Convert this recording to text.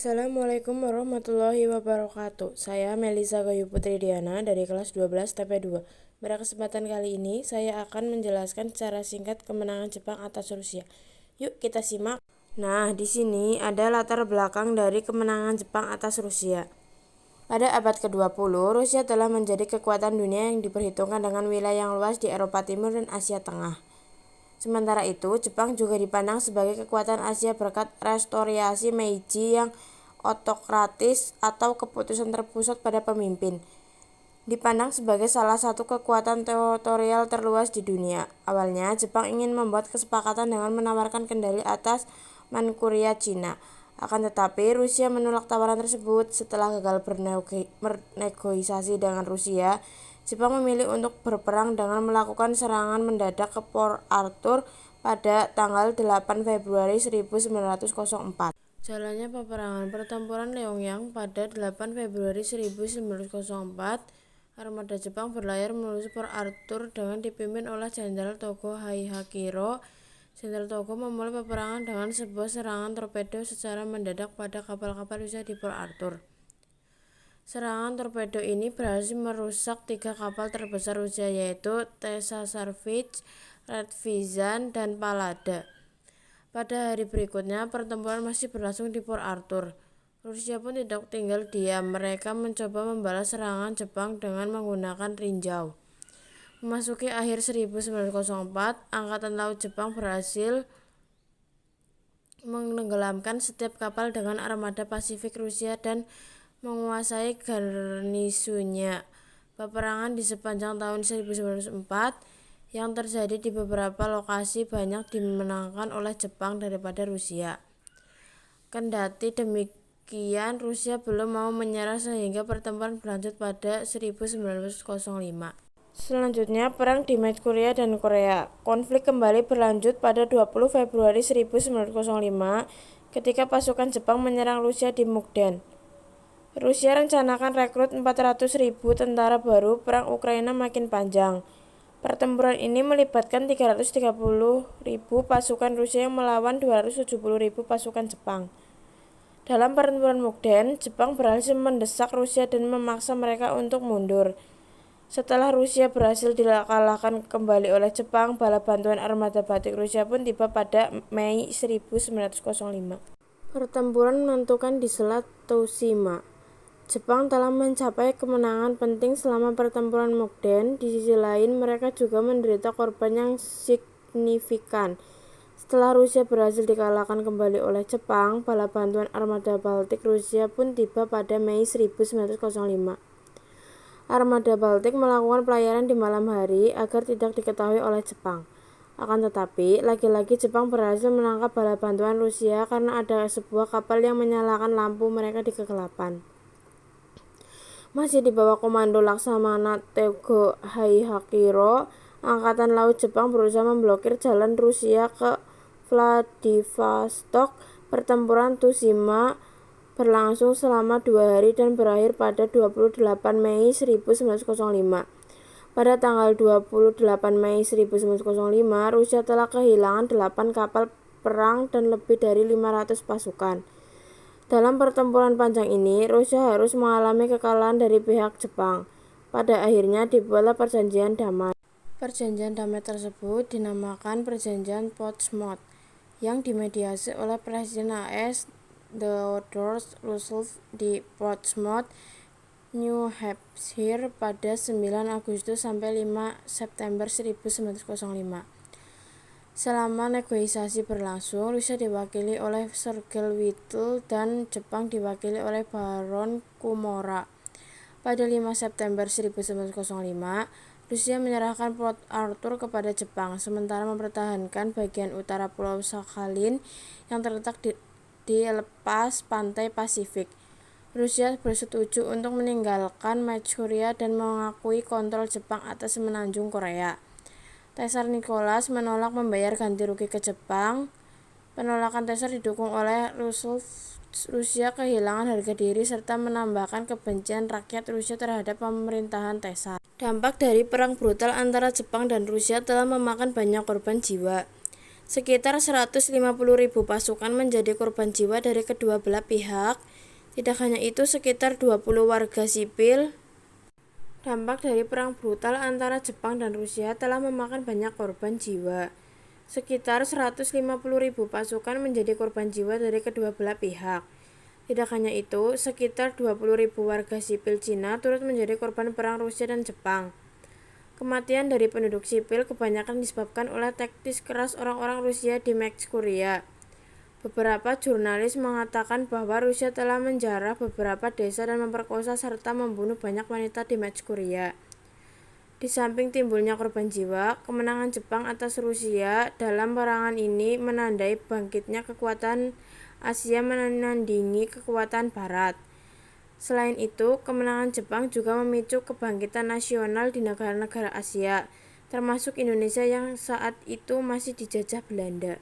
Assalamualaikum warahmatullahi wabarakatuh. Saya Melisa Gayu Putri Diana dari kelas 12 TP2. Pada kesempatan kali ini, saya akan menjelaskan secara singkat kemenangan Jepang atas Rusia. Yuk kita simak. Nah, di sini ada latar belakang dari kemenangan Jepang atas Rusia. Pada abad ke-20, Rusia telah menjadi kekuatan dunia yang diperhitungkan dengan wilayah yang luas di Eropa Timur dan Asia Tengah. Sementara itu, Jepang juga dipandang sebagai kekuatan Asia berkat restorasi Meiji yang otokratis atau keputusan terpusat pada pemimpin. Dipandang sebagai salah satu kekuatan teritorial terluas di dunia. Awalnya, Jepang ingin membuat kesepakatan dengan menawarkan kendali atas Manchuria Cina. Akan tetapi, Rusia menolak tawaran tersebut. Setelah gagal bernegosiasi dengan Rusia, Jepang memilih untuk berperang dengan melakukan serangan mendadak ke Port Arthur pada tanggal 8 Februari 1904. Jalannya peperangan pertempuran Leongyang pada 8 Februari 1904, armada Jepang berlayar menuju Port Arthur dengan dipimpin oleh Jenderal Togo Haihakiro. Jenderal Togo memulai peperangan dengan sebuah serangan torpedo secara mendadak pada kapal-kapal Rusia di Port Arthur. Serangan torpedo ini berhasil merusak 3 kapal terbesar Rusia, yaitu Tsesarevich, Redvizan, dan Pallada. Pada hari berikutnya, pertempuran masih berlangsung di Port Arthur. Rusia pun tidak tinggal diam. Mereka mencoba membalas serangan Jepang dengan menggunakan Rinjau. Memasuki akhir 1904, Angkatan Laut Jepang berhasil menenggelamkan setiap kapal dengan armada Pasifik Rusia dan menguasai garnisonnya. Peperangan di sepanjang tahun 1904 yang terjadi di beberapa lokasi banyak dimenangkan oleh Jepang daripada Rusia. Kendati demikian, Rusia belum mau menyerah sehingga pertempuran berlanjut pada 1905. Selanjutnya, perang di Manchuria dan Korea. Konflik kembali berlanjut pada 20 Februari 1905 ketika pasukan Jepang menyerang Rusia di Mukden. Rusia rencanakan rekrut 400.000 tentara baru. Perang Ukraina makin panjang. Pertempuran ini melibatkan 330.000 pasukan Rusia yang melawan 270.000 pasukan Jepang. Dalam pertempuran Mukden, Jepang berhasil mendesak Rusia dan memaksa mereka untuk mundur. Setelah Rusia berhasil dikalahkan kembali oleh Jepang, bala bantuan armada batik Rusia pun tiba pada Mei 1905. Pertempuran menentukan di Selat Tsushima. Jepang telah mencapai kemenangan penting selama pertempuran Mukden. Di sisi lain, mereka juga menderita korban yang signifikan. Setelah Rusia berhasil dikalahkan kembali oleh Jepang, bala bantuan armada Baltik Rusia pun tiba pada Mei 1905. Armada Baltik melakukan pelayaran di malam hari agar tidak diketahui oleh Jepang. Akan tetapi, lagi-lagi Jepang berhasil menangkap bala bantuan Rusia karena ada sebuah kapal yang menyalakan lampu mereka di kegelapan. Masih di bawah komando Laksamana Togo Haihakiro, Angkatan Laut Jepang berusaha memblokir jalan Rusia ke Vladivostok. Pertempuran Tsushima berlangsung selama 2 hari dan berakhir pada 28 Mei 1905. Pada tanggal 28 Mei 1905, Rusia telah kehilangan 8 kapal perang dan lebih dari 500 pasukan. Dalam pertempuran panjang ini, Rusia harus mengalami kekalahan dari pihak Jepang. Pada akhirnya dibuatlah perjanjian damai. Perjanjian damai tersebut dinamakan Perjanjian Portsmouth, yang dimediasi oleh Presiden AS Theodore Roosevelt di Portsmouth, New Hampshire pada 9 Agustus sampai 5 September 1905. Selama negosiasi berlangsung, Rusia diwakili oleh Sergei Witte dan Jepang diwakili oleh Baron Komura. Pada 5 September 1905, Rusia menyerahkan Port Arthur kepada Jepang, sementara mempertahankan bagian utara Pulau Sakhalin yang terletak di lepas pantai Pasifik. Rusia bersetuju untuk meninggalkan Manchuria dan mengakui kontrol Jepang atas semenanjung Korea. Tsar Nicholas menolak membayar ganti rugi ke Jepang. Penolakan Tsar didukung oleh Roosevelt. Rusia kehilangan harga diri serta menambahkan kebencian rakyat Rusia terhadap pemerintahan Tsar. Dampak dari perang brutal antara Jepang dan Rusia telah memakan banyak korban jiwa. Sekitar 150.000 pasukan menjadi korban jiwa dari kedua belah pihak. Tidak hanya itu, sekitar 20 warga sipil dampak dari perang brutal antara Jepang dan Rusia telah memakan banyak korban jiwa. Sekitar 150.000 pasukan menjadi korban jiwa dari kedua belah pihak. Tidak hanya itu, sekitar 20.000 warga sipil Cina turut menjadi korban perang Rusia dan Jepang. Kematian dari penduduk sipil kebanyakan disebabkan oleh taktik keras orang-orang Rusia di Manchuria. Beberapa jurnalis mengatakan bahwa Rusia telah menjarah beberapa desa dan memperkosa serta membunuh banyak wanita di Manchuria. Di samping timbulnya korban jiwa, kemenangan Jepang atas Rusia dalam peperangan ini menandai bangkitnya kekuatan Asia menandingi kekuatan Barat. Selain itu, kemenangan Jepang juga memicu kebangkitan nasional di negara-negara Asia, termasuk Indonesia yang saat itu masih dijajah Belanda.